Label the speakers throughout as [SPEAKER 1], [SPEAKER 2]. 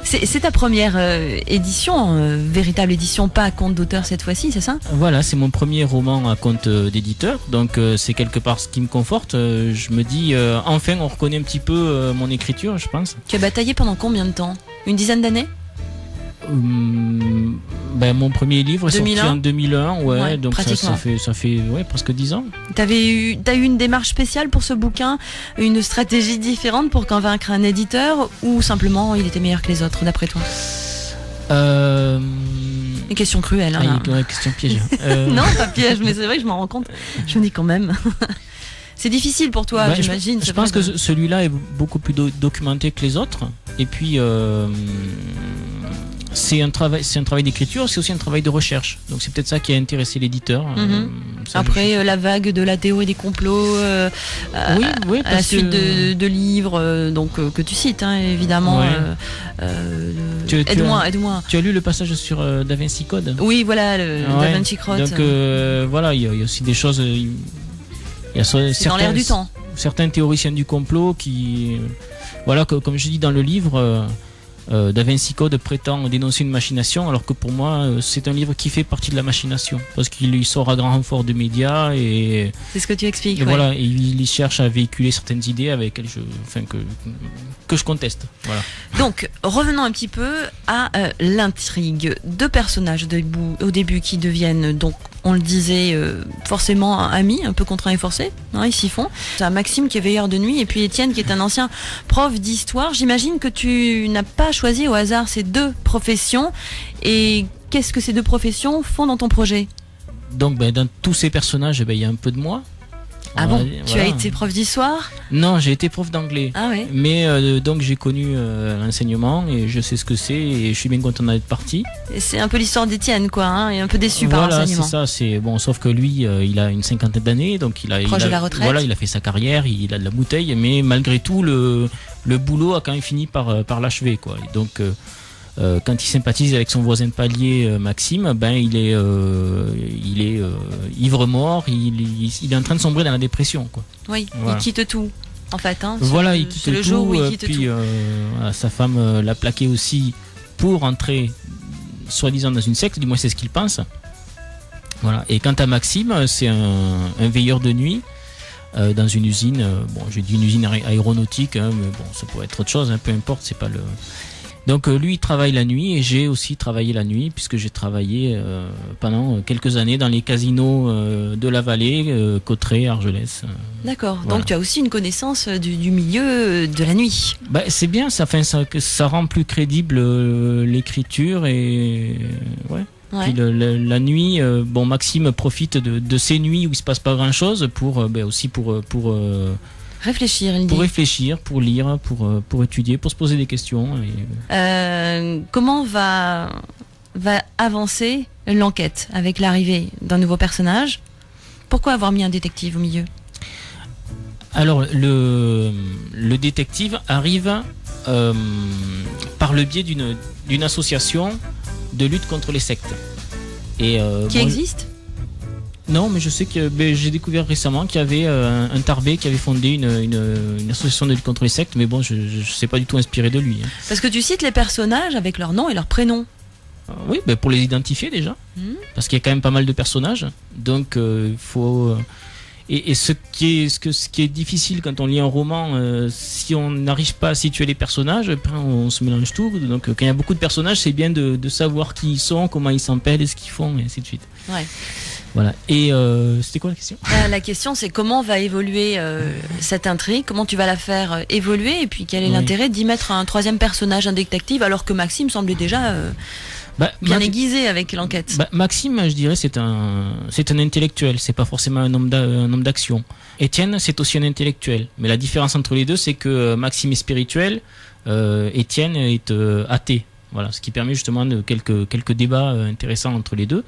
[SPEAKER 1] C'est ta première édition, véritable édition, pas à compte d'auteur cette fois-ci, c'est ça?
[SPEAKER 2] Voilà, c'est mon premier roman à compte d'éditeur, donc c'est quelque part ce qui me conforte. Je me dis, enfin on reconnaît un petit peu mon écriture, je pense.
[SPEAKER 1] Tu as bataillé pendant combien de temps? Une dizaine d'années?
[SPEAKER 2] Mon premier livre est
[SPEAKER 1] 2001.
[SPEAKER 2] sorti en 2001,
[SPEAKER 1] Ouais,
[SPEAKER 2] donc ça fait presque 10 ans.
[SPEAKER 1] T'as eu une démarche spéciale pour ce bouquin, une stratégie différente pour convaincre un éditeur, ou simplement il était meilleur que les autres d'après toi? Une question cruelle, hein.
[SPEAKER 2] Question piège.
[SPEAKER 1] Non, pas piège, mais c'est vrai que je m'en rends compte. Je me dis quand même. C'est difficile pour toi, j'imagine.
[SPEAKER 2] Je pense que celui-là est beaucoup plus documenté que les autres. Et puis, c'est un travail d'écriture, c'est aussi un travail de recherche. Donc c'est peut-être ça qui a intéressé l'éditeur.
[SPEAKER 1] Après la vague de la théorie des complots,
[SPEAKER 2] oui,
[SPEAKER 1] à la suite de livres que tu cites, hein, évidemment.
[SPEAKER 2] Ouais.
[SPEAKER 1] Aide-moi.
[SPEAKER 2] Tu as lu le passage sur Da Vinci Code?
[SPEAKER 1] Oui, voilà, Da Vinci Code.
[SPEAKER 2] Donc voilà, il y a aussi des choses.
[SPEAKER 1] C'est dans l'air du temps.
[SPEAKER 2] Certains théoriciens du complot qui, comme je dis dans le livre, Da Vinci Code prétend dénoncer une machination, alors que pour moi, c'est un livre qui fait partie de la machination, parce qu'il sort à grand renfort de médias et.
[SPEAKER 1] C'est ce que tu expliques.
[SPEAKER 2] Et voilà, et il cherche à véhiculer certaines idées avec lesquelles que je conteste. Voilà.
[SPEAKER 1] Donc, revenons un petit peu à l'intrigue. Deux personnages au début qui deviennent, donc, on le disait, forcément amis, un peu contraints et forcés, hein, ils s'y font. T'as Maxime qui est veilleur de nuit et puis Étienne qui est un ancien prof d'histoire. J'imagine que tu n'as pas choisi au hasard ces deux professions. Et qu'est-ce que ces deux professions font dans ton projet?
[SPEAKER 2] Donc, dans tous ces personnages, il y a un peu de moi.
[SPEAKER 1] Ah bon, tu as été prof d'histoire?
[SPEAKER 2] Non, j'ai été prof d'anglais.
[SPEAKER 1] Ah ouais.
[SPEAKER 2] Mais donc j'ai connu l'enseignement et je sais ce que c'est et je suis bien content d'être parti.
[SPEAKER 1] C'est un peu l'histoire d'Étienne, quoi, hein, et un peu déçu par l'enseignement.
[SPEAKER 2] Voilà, c'est ça. Bon, sauf que lui, il a une cinquantaine d'années, donc
[SPEAKER 1] proche de la retraite.
[SPEAKER 2] Voilà, il a fait sa carrière, il a de la bouteille, mais malgré tout, le boulot a quand même fini par l'achever, quoi. Et donc quand il sympathise avec son voisin de palier Maxime, il est ivre-mort, il est en train de sombrer dans la dépression, quoi.
[SPEAKER 1] Oui,
[SPEAKER 2] voilà.
[SPEAKER 1] Il quitte tout, en fait. Hein,
[SPEAKER 2] il quitte
[SPEAKER 1] le
[SPEAKER 2] tout.
[SPEAKER 1] Jour où il quitte
[SPEAKER 2] puis
[SPEAKER 1] tout.
[SPEAKER 2] Sa femme l'a plaqué aussi pour entrer, soi-disant, dans une secte. Du moins, c'est ce qu'il pense. Voilà. Et quant à Maxime, c'est un veilleur de nuit dans une usine. J'ai dit une usine aéronautique, hein, mais bon, ça pourrait être autre chose. Hein, peu importe, c'est pas le. Donc lui il travaille la nuit et j'ai aussi travaillé la nuit puisque j'ai travaillé pendant quelques années dans les casinos de la vallée, Cauterets, Argelès.
[SPEAKER 1] D'accord, voilà. Donc tu as aussi une connaissance du milieu de la nuit.
[SPEAKER 2] C'est bien, ça rend plus crédible l'écriture et ouais. Puis la nuit, Maxime profite de ces nuits où il se passe pas grand chose pour aussi pour
[SPEAKER 1] réfléchir, il dit.
[SPEAKER 2] Pour réfléchir, pour lire, pour étudier, pour se poser des questions.
[SPEAKER 1] Comment va avancer l'enquête avec l'arrivée d'un nouveau personnage? Pourquoi avoir mis un détective au milieu?
[SPEAKER 2] Alors, le détective arrive par le biais d'une association de lutte contre les sectes. Et,
[SPEAKER 1] qui existe?
[SPEAKER 2] Non, mais je sais que j'ai découvert récemment qu'il y avait un Tarbé qui avait fondé une association de lutte contre les sectes, mais bon, je ne sais pas du tout inspiré de lui. Hein.
[SPEAKER 1] Parce que tu cites les personnages avec leur nom et leur prénom.
[SPEAKER 2] Oui, pour les identifier déjà, parce qu'il y a quand même pas mal de personnages, donc il faut. Et ce qui est difficile quand on lit un roman, si on n'arrive pas à situer les personnages, après on se mélange tout. Donc quand il y a beaucoup de personnages, c'est bien de savoir qui ils sont, comment ils s'appellent et ce qu'ils font, et ainsi de suite.
[SPEAKER 1] Ouais.
[SPEAKER 2] Voilà. Et c'était quoi la question?
[SPEAKER 1] La question, c'est comment va évoluer cette intrigue, comment tu vas la faire évoluer, et puis quel est l'intérêt d'y mettre un troisième personnage, un détective, alors que Maxime semblait déjà bien aiguisé avec l'enquête.
[SPEAKER 2] Maxime, je dirais, c'est un intellectuel, c'est pas forcément un homme d'action. Étienne, c'est aussi un intellectuel, mais la différence entre les deux, c'est que Maxime est spirituel, Étienne est athée. Voilà, ce qui permet justement de quelques débats intéressants entre les deux.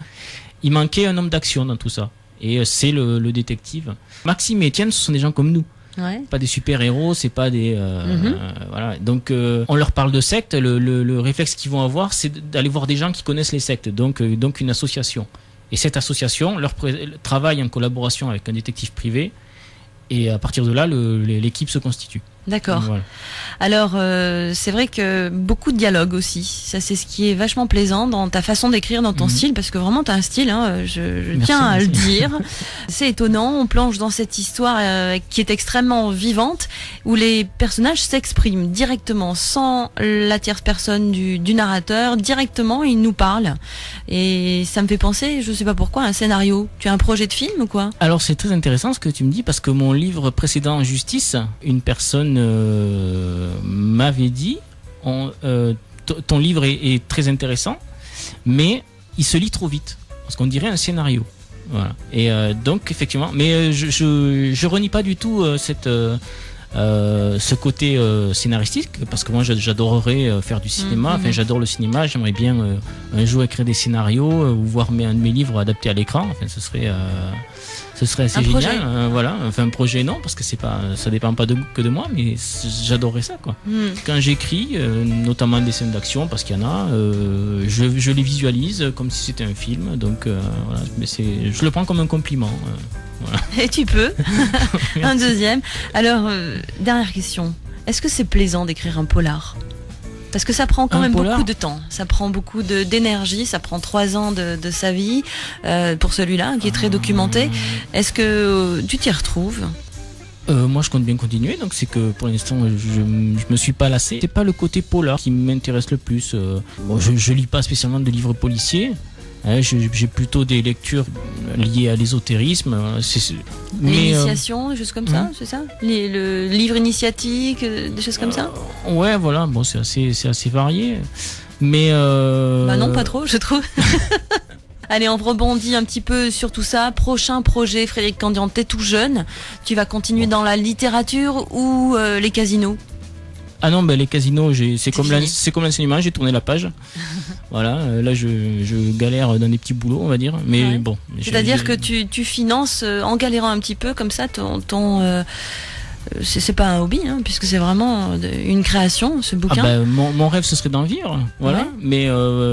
[SPEAKER 2] Il manquait un homme d'action dans tout ça. Et c'est le détective. Maxime et Étienne, ce sont des gens comme nous. Ouais. Pas des super-héros, c'est pas des... voilà. Donc, on leur parle de secte. Le réflexe qu'ils vont avoir, c'est d'aller voir des gens qui connaissent les sectes. Donc une association. Et cette association travaille en collaboration avec un détective privé. Et à partir de là, l'équipe se constitue.
[SPEAKER 1] D'accord.
[SPEAKER 2] Voilà.
[SPEAKER 1] Alors, c'est vrai que beaucoup de dialogues aussi. Ça, c'est ce qui est vachement plaisant dans ta façon d'écrire, dans ton style, parce que vraiment, tu as un style, hein, je tiens à le dire. C'est étonnant, on plonge dans cette histoire qui est extrêmement vivante, où les personnages s'expriment directement, sans la tierce personne du narrateur. Directement, ils nous parlent. Et ça me fait penser, je sais pas pourquoi, à un scénario. Tu as un projet de film ou quoi?
[SPEAKER 2] Alors, c'est très intéressant ce que tu me dis, parce que mon livre précédent, Justice, une personne m'avait dit ton livre est très intéressant, mais il se lit trop vite, parce qu'on dirait un scénario. Voilà. Et donc, effectivement, mais je renie pas du tout ce côté scénaristique, parce que moi j'adorerais faire du cinéma, enfin j'adore le cinéma, j'aimerais bien un jour écrire des scénarios ou voir un de mes livres adaptés à l'écran, enfin ce serait assez génial, voilà, enfin un projet non, parce que ça dépend pas que de moi, mais j'adorerais ça quoi. Quand j'écris, notamment des scènes d'action, parce qu'il y en a, je les visualise comme si c'était un film, donc voilà, mais je le prends comme un compliment. Voilà.
[SPEAKER 1] Et tu peux. Un deuxième. Alors, dernière question. Est-ce que c'est plaisant d'écrire un polar? Parce que ça prend quand même beaucoup de temps. Ça prend beaucoup d'énergie. Ça prend 3 ans de sa vie pour celui-là, qui est très documenté. Est-ce que tu t'y retrouves?
[SPEAKER 2] Moi je compte bien continuer, donc c'est que pour l'instant je me suis pas lassé. C'est pas le côté polar qui m'intéresse le plus. Bon, je lis pas spécialement de livres policiers. J'ai plutôt des lectures liées à l'ésotérisme.
[SPEAKER 1] L'initiation, des choses comme ça, c'est ça? Le livre initiatique, des choses comme ça?
[SPEAKER 2] Ouais, voilà, bon, c'est assez varié. Mais.
[SPEAKER 1] Bah non, pas trop, je trouve. Allez, on rebondit un petit peu sur tout ça. Prochain projet, Frédéric Candian, t'es tout jeune. Tu vas continuer dans la littérature ou les casinos?
[SPEAKER 2] Ah non, les casinos, c'est comme l'enseignement, j'ai tourné la page. Voilà, là je galère dans des petits boulots, on va dire. Mais bon.
[SPEAKER 1] C'est-à-dire que tu finances en galérant un petit peu comme ça c'est pas un hobby, hein, puisque c'est vraiment une création, ce bouquin.
[SPEAKER 2] Mon rêve ce serait d'en vivre, voilà. Ouais. Mais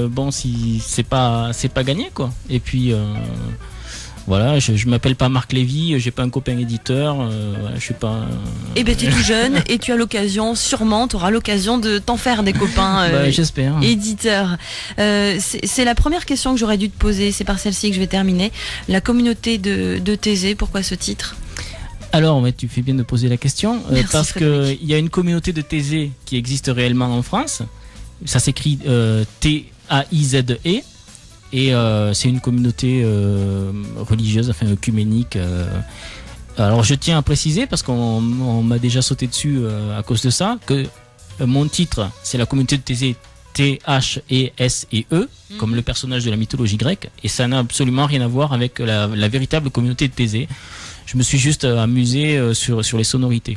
[SPEAKER 2] bon, si c'est pas gagné quoi. Et puis. Voilà, je m'appelle pas Marc Lévy, j'ai pas un copain éditeur, voilà, je suis pas.
[SPEAKER 1] Eh ben t'es tout jeune et tu as l'occasion, sûrement, t'auras l'occasion de t'en faire des copains
[SPEAKER 2] j'espère.
[SPEAKER 1] Éditeurs. C'est la première question que j'aurais dû te poser, c'est par celle-ci que je vais terminer. La communauté de Thésée, pourquoi ce titre?
[SPEAKER 2] Alors, tu fais bien de poser la question, parce qu'il y a une communauté de Thésée qui existe réellement en France. Ça s'écrit T-A-I-Z-E. Et c'est une communauté religieuse, enfin œcuménique. Alors je tiens à préciser, parce qu'on m'a déjà sauté dessus à cause de ça, que mon titre, c'est la communauté de Thésée, T-H-E-S-E, comme le personnage de la mythologie grecque, et ça n'a absolument rien à voir avec la véritable communauté de Thésée. Je me suis juste amusé sur les sonorités.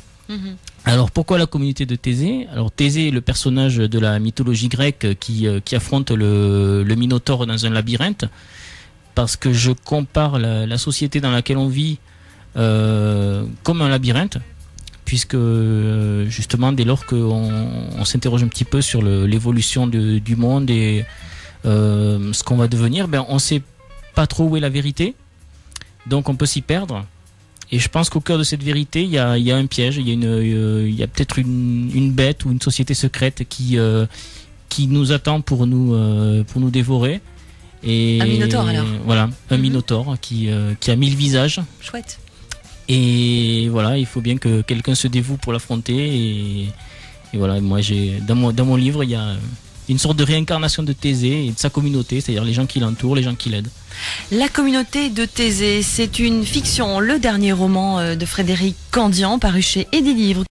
[SPEAKER 2] Alors pourquoi la communauté de Thésée? Alors Thésée est le personnage de la mythologie grecque qui affronte le Minotaure dans un labyrinthe, parce que je compare la société dans laquelle on vit comme un labyrinthe, puisque justement dès lors qu'on s'interroge un petit peu sur l'évolution du monde et ce qu'on va devenir, on ne sait pas trop où est la vérité, donc on peut s'y perdre. Et je pense qu'au cœur de cette vérité, il y a un piège, il y a peut-être une bête ou une société secrète qui nous attend pour nous dévorer. Et
[SPEAKER 1] un minotaure alors.
[SPEAKER 2] Voilà, un minotaure qui a 1000 visages.
[SPEAKER 1] Chouette.
[SPEAKER 2] Et voilà, il faut bien que quelqu'un se dévoue pour l'affronter. Et voilà, moi dans mon livre, il y a une sorte de réincarnation de Thésée et de sa communauté, c'est-à-dire les gens qui l'entourent, les gens qui l'aident.
[SPEAKER 1] La communauté de Thésée, c'est une fiction, le dernier roman de Frédéric Candian, paru chez Edilivre.